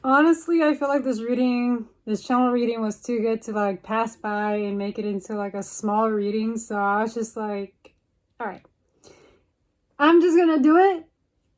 Honestly, I feel like this channel reading was too good to like pass by and make it into like a small reading. So I was just like, all right, I'm just gonna do it.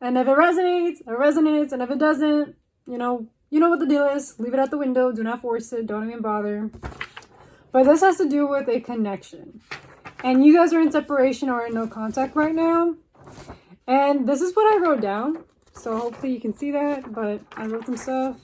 And if it resonates, it resonates. And if it doesn't, you know what the deal is. Leave it at the window. Do not force it. Don't even bother. But this has to do with a connection. And you guys are in separation or in no contact right now. And this is what I wrote down. So hopefully you can see that. But I wrote some stuff.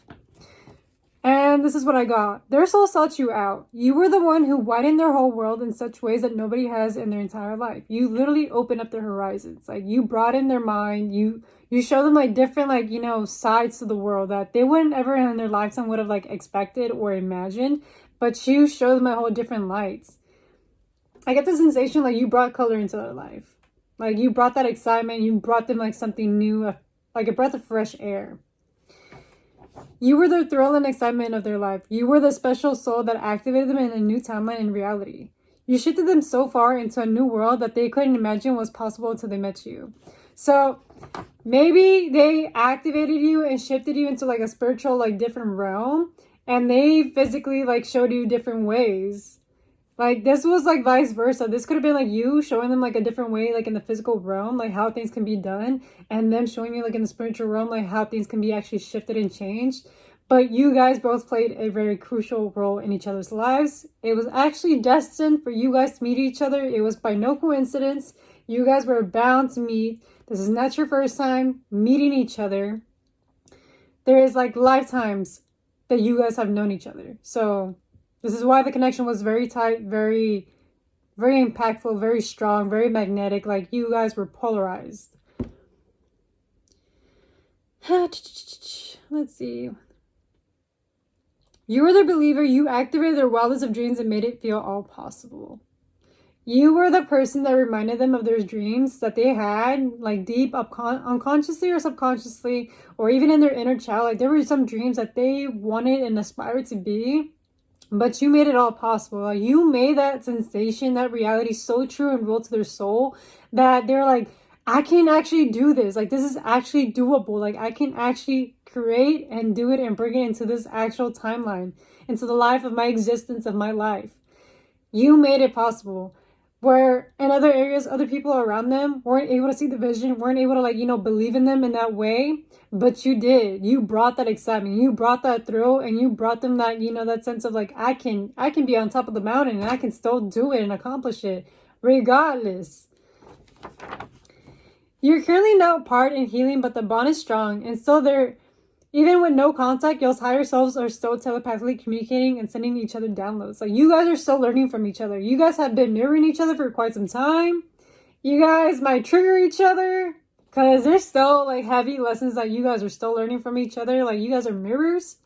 And this is what I got. Their soul sought you out. You were the one who widened their whole world in such ways that nobody has in their entire life. You literally opened up their horizons. Like, you brought in their mind. You show them like different, like, sides to the world that they wouldn't ever in their lifetime would have like expected or imagined. But you show them a whole different lights. I get the sensation like you brought color into their life. Like, you brought that excitement. You brought them like something new, like a breath of fresh air. You were the thrill and excitement of their life. You were the special soul that activated them in a new timeline and reality. You shifted them so far into a new world that they couldn't imagine was possible until they met you. So maybe they activated you and shifted you into like a spiritual, like different realm, and they physically like showed you different ways. Like, this was like vice versa. This could have been like you showing them like a different way, like in the physical realm, like how things can be done, and them showing you like in the spiritual realm, like how things can be actually shifted and changed. But you guys both played a very crucial role in each other's lives. It was actually destined for you guys to meet each other. It was by no coincidence. You guys were bound to meet. This is not your first time meeting each other. There is like lifetimes that you guys have known each other. So this is why the connection was very tight, very, very impactful, very strong, very magnetic. Like, you guys were polarized. Let's see. You were the believer. You activated their wildest of dreams and made it feel all possible. You were the person that reminded them of their dreams that they had, like deep unconsciously or subconsciously, or even in their inner child. Like, there were some dreams that they wanted and aspired to be. But you made it all possible. Like, you made that sensation, that reality so true and real to their soul that they're like, I can actually do this. Like, this is actually doable. Like, I can actually create and do it and bring it into this actual timeline, into the life of my existence, of my life. You made it possible. Where in other areas, other people around them weren't able to see the vision, weren't able to like, believe in them in that way. But you did. You brought that excitement. You brought that thrill, and you brought them that, that sense of like, I can be on top of the mountain and I can still do it and accomplish it regardless. You're currently not part in healing, but the bond is strong, and still there. Even with no contact, y'all's higher selves are still telepathically communicating and sending each other downloads. Like, you guys are still learning from each other. You guys have been mirroring each other for quite some time. You guys might trigger each other because there's still like heavy lessons that you guys are still learning from each other. Like, you guys are mirrors.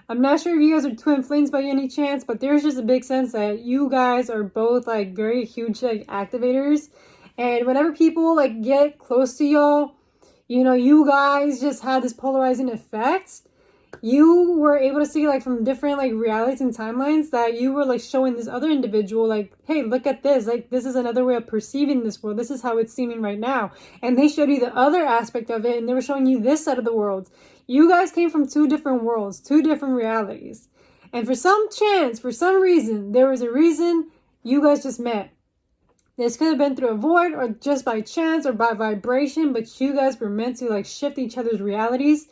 I'm not sure if you guys are twin flames by any chance, but there's just a big sense that you guys are both like very huge like activators. And whenever people like get close to y'all, you guys just had this polarizing effect. You were able to see like from different like realities and timelines that you were like showing this other individual like, hey, look at this. Like, this is another way of perceiving this world. This is how it's seeming right now. And they showed you the other aspect of it, and they were showing you this side of the world. You guys came from two different worlds, two different realities. And for some chance, for some reason, there was a reason you guys just met. This could have been through a void or just by chance or by vibration, but you guys were meant to like shift each other's realities.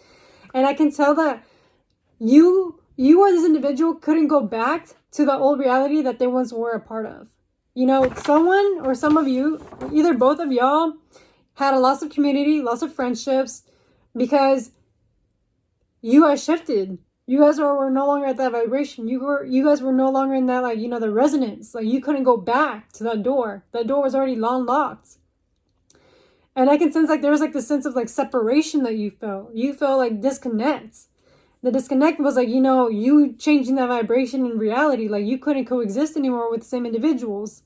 And I can tell that you or this individual couldn't go back to the old reality that they once were a part of. Someone or some of you, either both of y'all, had a loss of community, loss of friendships, because you guys shifted. You guys were no longer at that vibration. You guys were no longer in that, like, the resonance. Like, you couldn't go back to that door. That door was already long locked. And I can sense like there was like this sense of like separation that you felt. You felt like disconnect. The disconnect was like, you changing that vibration in reality. Like, you couldn't coexist anymore with the same individuals.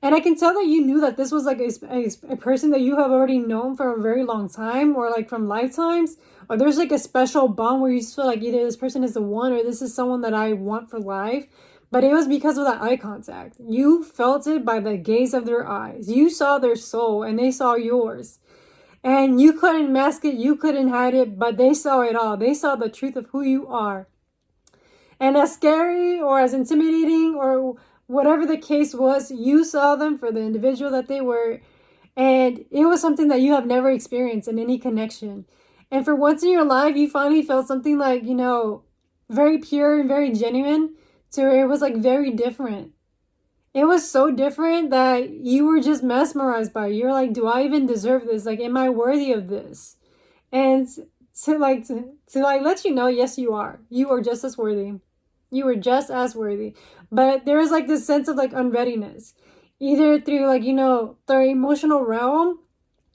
And I can tell that you knew that this was like a person that you have already known for a very long time, or like from lifetimes, or there's like a special bond where you just feel like either this person is the one or this is someone that I want for life. But it was because of that eye contact. You felt it by the gaze of their eyes. You saw their soul and they saw yours. And you couldn't mask it, you couldn't hide it, but they saw it all. They saw the truth of who you are. And as scary or as intimidating or whatever the case was, you saw them for the individual that they were. And it was something that you have never experienced in any connection. And for once in your life, you finally felt something like, very pure and very genuine, to where it was like very different. It was so different that you were just mesmerized by it. You're like, do I even deserve this? Like, am I worthy of this? And to let you know, yes, you are. You are just as worthy. You were just as worthy. But there was like this sense of like unreadiness, either through like, the emotional realm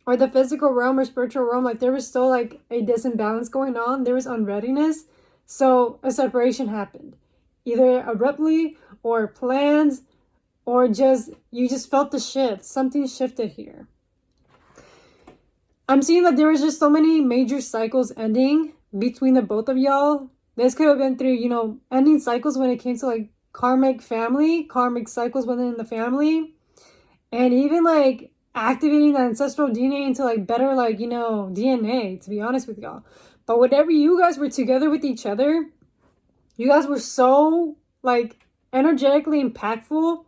or the physical realm or spiritual realm. Like there was still like a disimbalance going on. There was unreadiness. So a separation happened, either abruptly or planned, or you just felt the shift. Something shifted here. I'm seeing that there was just so many major cycles ending between the both of y'all. This could have been through, ending cycles when it came to like karmic cycles within the family. And even like activating the ancestral DNA into like better like, DNA, to be honest with y'all. But whenever you guys were together with each other, you guys were so like energetically impactful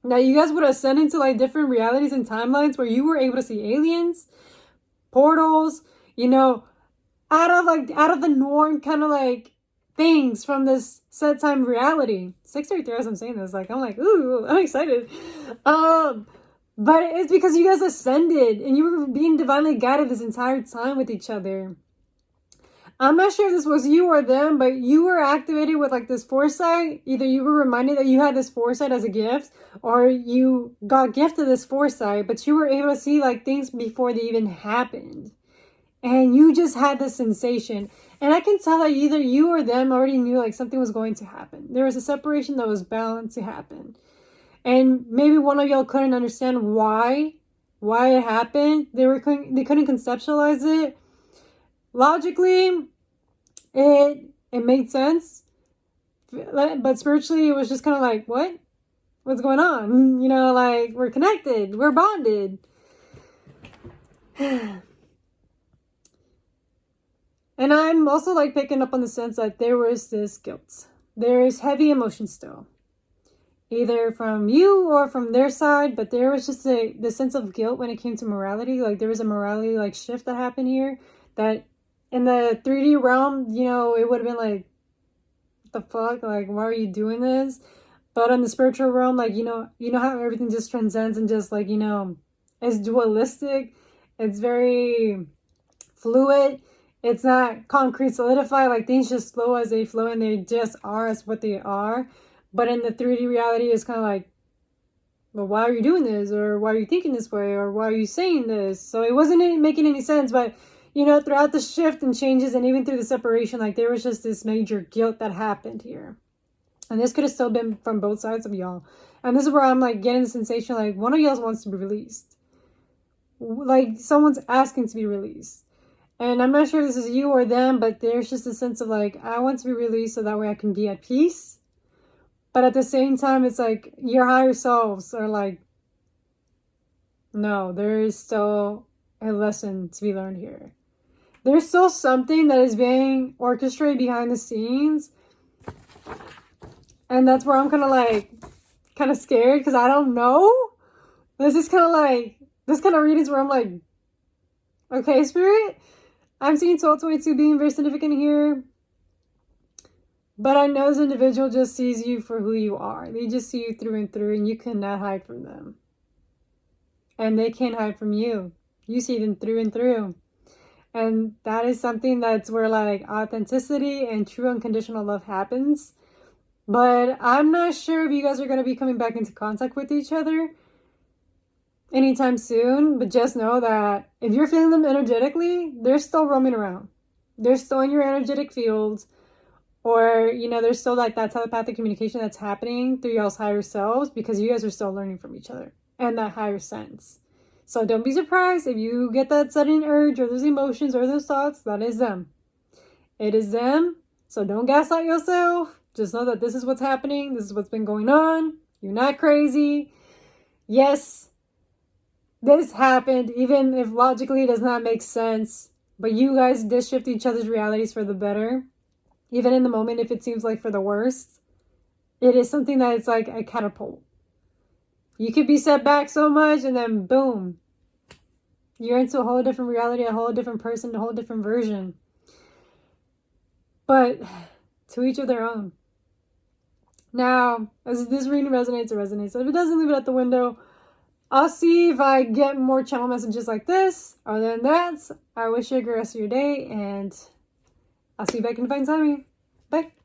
that you guys would ascend into like different realities and timelines where you were able to see aliens, portals, out of the norm kind of like things from this set time reality. 633 as I'm saying this, like I'm like, ooh, I'm excited. But it's because you guys ascended and you were being divinely guided this entire time with each other. I'm not sure if this was you or them, but you were activated with like this foresight. Either you were reminded that you had this foresight as a gift, or you got gifted this foresight, but you were able to see like things before they even happened. And you just had this sensation. And I can tell that either you or them already knew like something was going to happen. There was a separation that was bound to happen. And maybe one of y'all couldn't understand why it happened. They couldn't conceptualize it. Logically, it made sense. But spiritually, it was just kind of like, what? What's going on? Like we're connected. We're bonded. And I'm also like picking up on the sense that there was this guilt. There is heavy emotion still. Either from you or from their side, but there was just the sense of guilt when it came to morality. Like there was a morality like shift that happened here that in the 3D realm, it would have been like, what the fuck? Like, why are you doing this? But in the spiritual realm, like, how everything just transcends and just like, is dualistic. It's very fluid. It's not concrete solidified. Like things just flow as they flow and they just are as what they are. But in the 3D reality, it's kind of like, well, why are you doing this? Or why are you thinking this way? Or why are you saying this? So it wasn't making any sense. But, throughout the shift and changes and even through the separation, like there was just this major guilt that happened here. And this could have still been from both sides of y'all. And this is where I'm like getting the sensation like one of y'all wants to be released. Like someone's asking to be released. And I'm not sure if this is you or them, but there's just a sense of like, I want to be released so that way I can be at peace. But at the same time, it's like your higher selves are like, no, there is still a lesson to be learned here. There's still something that is being orchestrated behind the scenes. And that's where I'm kind of scared because I don't know. This is kind of like, this kind of readings where I'm like, okay, Spirit, I'm seeing 1222 being very significant here. But I know this individual just sees you for who you are. They just see you through and through, and you cannot hide from them. And they can't hide from you. You see them through and through. And that is something that's where like authenticity and true unconditional love happens. But I'm not sure if you guys are going to be coming back into contact with each other anytime soon. But just know that if you're feeling them energetically, they're still roaming around. They're still in your energetic fields. Or, there's still like that telepathic communication that's happening through y'all's higher selves because you guys are still learning from each other and that higher sense. So don't be surprised if you get that sudden urge or those emotions or those thoughts. That is them. It is them. So don't gaslight yourself. Just know that this is what's happening. This is what's been going on. You're not crazy. Yes, this happened, even if logically it does not make sense, but you guys did shift each other's realities for the better, even in the moment if it seems like for the worst. It is something that it's like a catapult. You could be set back so much and then boom, you're into a whole different reality, a whole different person, a whole different version. But to each of their own. Now, as this reading resonates, it resonates. So if it doesn't, leave it at the window. I'll see if I get more channel messages like this. Other than that, I wish you a good rest of your day, and I'll see you back in Divine Timing. Bye.